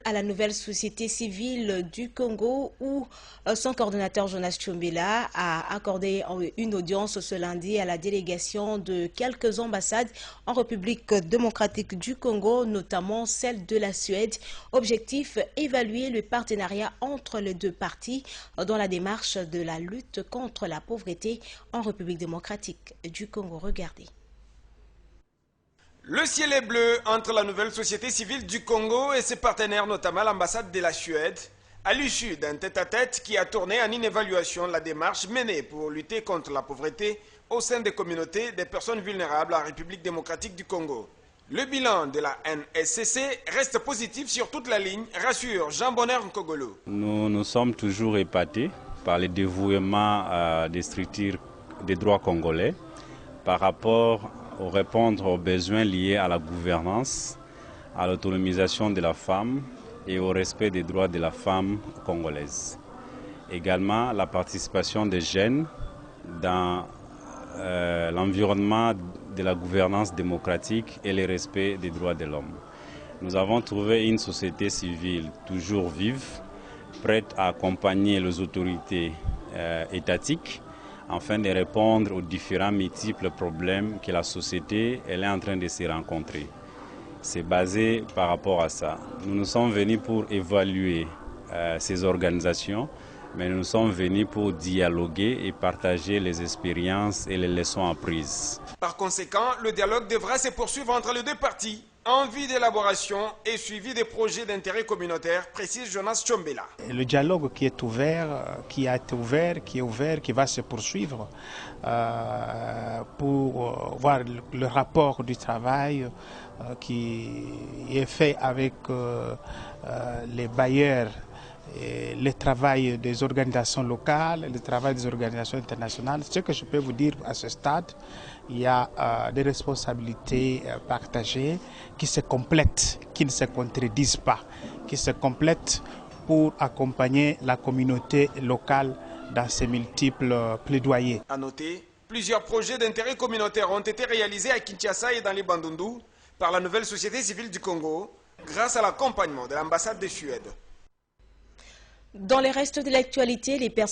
à la nouvelle société civile du Congo où son coordonnateur Jonas Tchombela a accordé une audience ce lundi à la délégation de quelques ambassades en République démocratique du Congo, notamment celle de la Suède. Objectif, évaluer le partenariat entre les deux parties dans la démarche de la lutte contre la pauvreté en République démocratique du Congo. Regardez. Le ciel est bleu entre la nouvelle société civile du Congo et ses partenaires, notamment l'ambassade de la Suède, à l'issue d'un tête-à-tête qui a tourné en une évaluation la démarche menée pour lutter contre la pauvreté au sein des communautés des personnes vulnérables en République démocratique du Congo. Le bilan de la NSCC reste positif sur toute la ligne, rassure Jean Bonheur Nkogolo. Nous sommes toujours épatés par le dévouement des structures des droits congolais par rapport au répondre aux besoins liés à la gouvernance, à l'autonomisation de la femme et au respect des droits de la femme congolaise. Également, la participation des jeunes dans l'environnement de la gouvernance démocratique et le respect des droits de l'homme. Nous avons trouvé une société civile toujours vive, prête à accompagner les autorités étatiques afin de répondre aux différents multiples problèmes que la société est en train de se rencontrer. C'est basé par rapport à ça. Nous sommes venus pour évaluer ces organisations, mais nous sommes venus pour dialoguer et partager les expériences et les leçons apprises. Par conséquent, le dialogue devra se poursuivre entre les deux parties en vue d'élaboration et suivi des projets d'intérêt communautaire, précise Jonas Tchombela. Le dialogue qui est ouvert, qui a été ouvert, qui va se poursuivre pour voir le rapport du travail qui est fait avec les bailleurs, et le travail des organisations locales, le travail des organisations internationales. Ce que je peux vous dire à ce stade, il y a des responsabilités partagées qui se complètent, qui ne se contredisent pas, qui se complètent pour accompagner la communauté locale dans ses multiples plaidoyers. À noter, plusieurs projets d'intérêt communautaire ont été réalisés à Kinshasa et dans les Bandundu par la nouvelle société civile du Congo grâce à l'accompagnement de l'ambassade de Suède. Dans les restes de l'actualité, les personnes